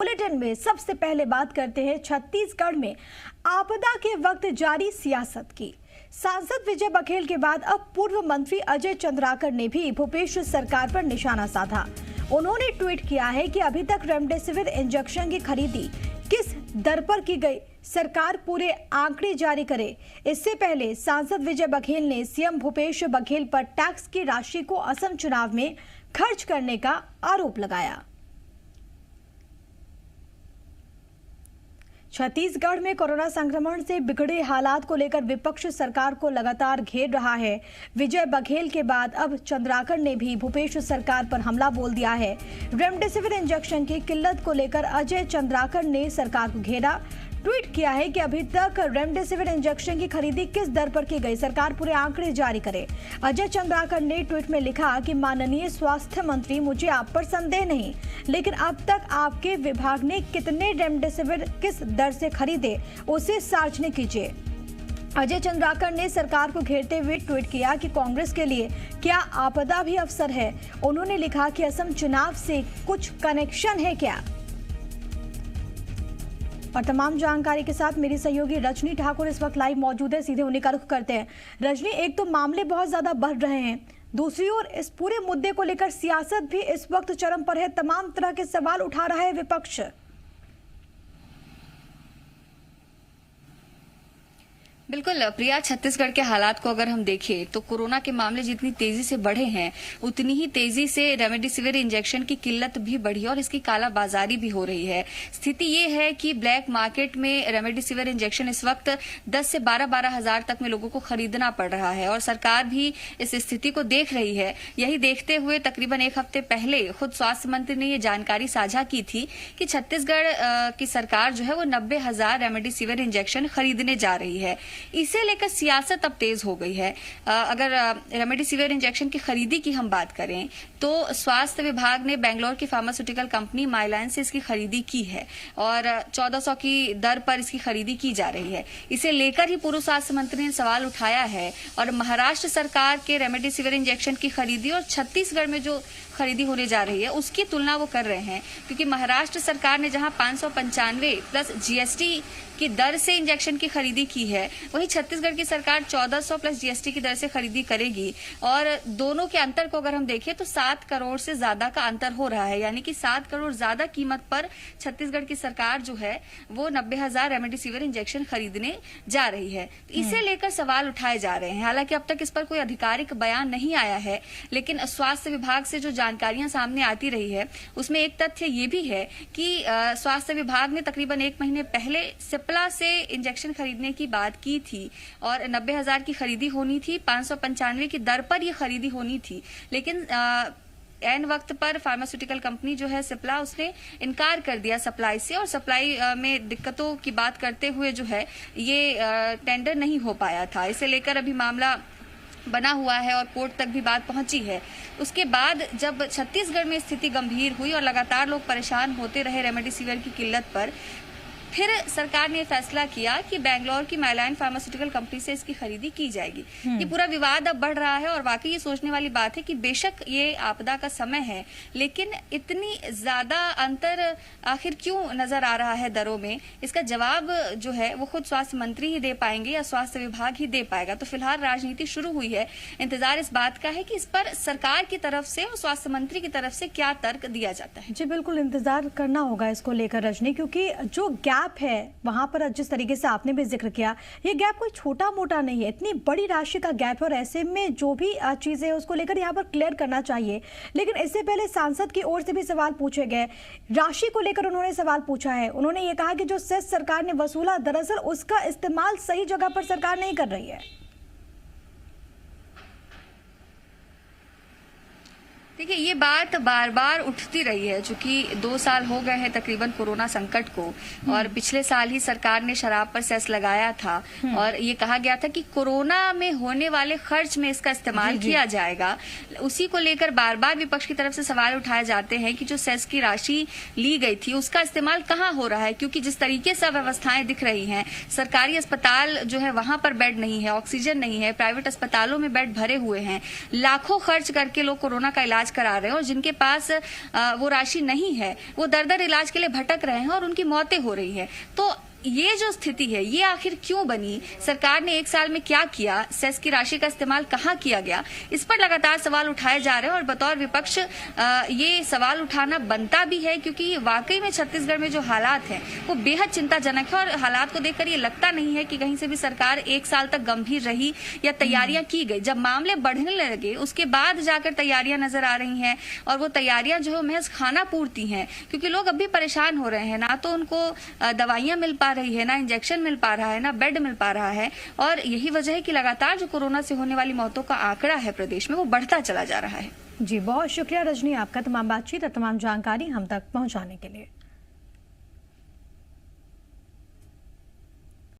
Bulletin में सबसे पहले बात करते हैं छत्तीसगढ़ में आपदा के वक्त जारी सियासत की। सांसद विजय बघेल के बाद अब पूर्व मंत्री अजय चंद्राकर ने भी भूपेश सरकार पर निशाना साधा। उन्होंने ट्वीट किया है कि अभी तक रेमडेसिविर इंजेक्शन की खरीदी किस दर पर की गई, सरकार पूरे आंकड़े जारी करे। इससे पहले सांसद विजय बघेल ने सीएम भूपेश बघेल पर टैक्स की राशि को असम चुनाव में खर्च करने का आरोप लगाया। छत्तीसगढ़ में कोरोना संक्रमण से बिगड़े हालात को लेकर विपक्ष सरकार को लगातार घेर रहा है। विजय बघेल के बाद अब चंद्राकर ने भी भूपेश सरकार पर हमला बोल दिया है। रेमडेसिविर इंजेक्शन की किल्लत को लेकर अजय चंद्राकर ने सरकार को घेरा। ट्वीट किया है कि अभी तक रेमडेसिविर इंजेक्शन की खरीदी किस दर पर की गई, सरकार पूरे आंकड़े जारी करे। अजय चंद्राकर ने ट्वीट में लिखा कि माननीय स्वास्थ्य मंत्री, मुझे आप पर संदेह नहीं, लेकिन अब तक आपके विभाग ने कितने रेमडेसिविर किस दर से खरीदे उसे सार्वजनिक कीजिए। अजय चंद्राकर ने सरकार को घेरते हुए ट्वीट किया कि कांग्रेस के लिए क्या आपदा भी अवसर है। उन्होंने लिखा कि असम चुनाव से कुछ कनेक्शन है क्या। और तमाम जानकारी के साथ मेरी सहयोगी रजनी ठाकुर इस वक्त लाइव मौजूद है। सीधे उन्हीं का रुख करते हैं। रजनी, एक तो मामले बहुत ज्यादा बढ़ रहे हैं, दूसरी ओर इस पूरे मुद्दे को लेकर सियासत भी इस वक्त चरम पर है। तमाम तरह के सवाल उठा रहा है विपक्ष। बिल्कुल प्रिया, छत्तीसगढ़ के हालात को अगर हम देखें तो कोरोना के मामले जितनी तेजी से बढ़े हैं उतनी ही तेजी से रेमडेसिविर इंजेक्शन की किल्लत भी बढ़ी है और इसकी कालाबाजारी भी हो रही है। स्थिति ये है कि ब्लैक मार्केट में रेमडेसिविर इंजेक्शन इस वक्त 10 से 12 हजार तक में लोगों को खरीदना पड़ रहा है और सरकार भी इस स्थिति को देख रही है। यही देखते हुए तकरीबन एक हफ्ते पहले खुद स्वास्थ्य मंत्री ने ये जानकारी साझा की थी कि छत्तीसगढ़ की सरकार जो है वो 90,000 रेमडेसिविर इंजेक्शन खरीदने जा रही है। इसे लेकर सियासत अब तेज हो गई है। अगर रेमडेसिविर इंजेक्शन की खरीदी की हम बात करें तो स्वास्थ्य विभाग ने बेंगलोर की फार्मास्यूटिकल कंपनी माइलाइन से इसकी खरीदी की है और 1400 की दर पर इसकी खरीदी की जा रही है। इसे लेकर ही पूर्व स्वास्थ्य मंत्री ने सवाल उठाया है और महाराष्ट्र सरकार के रेमडेसिविर इंजेक्शन की खरीदी और छत्तीसगढ़ में जो खरीदी होने जा रही है उसकी तुलना वो कर रहे हैं, क्योंकि महाराष्ट्र सरकार ने जहां 595 प्लस जीएसटी की दर से इंजेक्शन की खरीदी की है, वहीं छत्तीसगढ़ की सरकार 1400 प्लस जीएसटी की दर से खरीदी करेगी। और दोनों के अंतर को अगर हम देखें तो 7 करोड़ से ज्यादा का अंतर हो रहा है, यानी कि 7 करोड़ ज्यादा कीमत पर छत्तीसगढ़ की सरकार जो है वो 90,000 रेमडेसिविर इंजेक्शन खरीदने जा रही है। इसे लेकर सवाल उठाए जा रहे हैं। हालांकि अब तक इस पर कोई आधिकारिक बयान नहीं आया है, लेकिन स्वास्थ्य विभाग से जो जानकारियां सामने आती रही है उसमें एक तथ्य ये भी है कि स्वास्थ्य विभाग ने तकरीबन 1 महीने पहले सिप्ला से इंजेक्शन खरीदने की बात की थी और 90,000 की खरीदी होनी थी, 595 की दर पर यह खरीदी होनी थी, लेकिन एन वक्त पर फार्मास्यूटिकल कंपनी जो है सिप्ला, उसने इनकार कर दिया सप्लाई से और सप्लाई में दिक्कतों की बात करते हुए जो है ये टेंडर नहीं हो पाया था। इसे लेकर अभी मामला बना हुआ है और कोर्ट तक भी बात पहुंची है। उसके बाद जब छत्तीसगढ़ में स्थिति गंभीर हुई और लगातार लोग परेशान होते रहे रेमडेसिविर की किल्लत पर, फिर सरकार ने फैसला किया कि बेंगलोर की माइलाइन फार्मास्यूटिकल कंपनी से इसकी खरीदी की जाएगी। ये पूरा विवाद अब बढ़ रहा है और वाकई ये सोचने वाली बात है कि बेशक ये आपदा का समय है, लेकिन इतनी ज्यादा अंतर आखिर क्यों नजर आ रहा है दरों में, इसका जवाब जो है वो खुद स्वास्थ्य मंत्री ही दे पाएंगे या स्वास्थ्य विभाग ही दे पाएगा। तो फिलहाल राजनीति शुरू हुई है। इंतजार इस बात का है कि इस पर सरकार की तरफ से और स्वास्थ्य मंत्री की तरफ से क्या तर्क दिया जाता है। जी बिल्कुल, इंतजार करना होगा इसको लेकर रजनी, क्योंकि जो गैप है वहां पर जिस तरीके से आपने भी जिक्र किया, ये गैप कोई छोटा मोटा नहीं है, इतनी बड़ी राशि का गैप है और ऐसे में जो भी चीजें है उसको लेकर यहाँ पर क्लियर करना चाहिए। लेकिन इससे पहले सांसद की ओर से भी सवाल पूछे गए, राशि को लेकर उन्होंने सवाल पूछा है। उन्होंने ये कहा कि जो सेस सरकार ने वसूला, दरअसल उसका इस्तेमाल सही जगह पर सरकार नहीं कर रही है। देखिए, ये बात बार बार उठती रही है, चूंकि 2 साल हो गए हैं तकरीबन कोरोना संकट को और पिछले साल ही सरकार ने शराब पर सेस लगाया था और ये कहा गया था कि कोरोना में होने वाले खर्च में इसका इस्तेमाल किया जाएगा। उसी को लेकर बार बार विपक्ष की तरफ से सवाल उठाए जाते हैं कि जो सेस की राशि ली गई थी उसका इस्तेमाल कहाँ हो रहा है, क्योंकि जिस तरीके से व्यवस्थाएं दिख रही हैं, सरकारी अस्पताल जो है वहां पर बेड नहीं है, ऑक्सीजन नहीं है, प्राइवेट अस्पतालों में बेड भरे हुए हैं, लाखों खर्च करके लोग कोरोना का इलाज इलाज करा रहे हैं और जिनके पास वो राशि नहीं है, वो दर इलाज के लिए भटक रहे हैं और उनकी मौतें हो रही है। तो ये जो स्थिति है, ये आखिर क्यों बनी? सरकार ने 1 साल में क्या किया? सेस की राशि का इस्तेमाल कहाँ किया गया? इस पर लगातार सवाल उठाए जा रहे हैं और बतौर विपक्ष ये सवाल उठाना बनता भी है, क्योंकि वाकई में छत्तीसगढ़ में जो हालात हैं वो बेहद चिंताजनक है और हालात को देखकर ये लगता नहीं है कि कहीं से भी सरकार 1 साल तक गंभीर रही या तैयारियां की गई। जब मामले बढ़ने लगे उसके बाद जाकर तैयारियां नजर आ रही हैं और वो तैयारियां जो है महज खाना पूर्ति हैं, क्योंकि लोग अब भी परेशान हो रहे हैं। ना तो उनको दवाइयां मिल रही है, ना इंजेक्शन मिल पा रहा है, ना बेड मिल पा रहा है और यही वजह है कि लगातार जो कोरोना से होने वाली मौतों का आंकड़ा है प्रदेश में वो बढ़ता चला जा रहा है। जी बहुत शुक्रिया रजनी, आपका तमाम बातचीत और तमाम जानकारी हम तक पहुंचाने के लिए।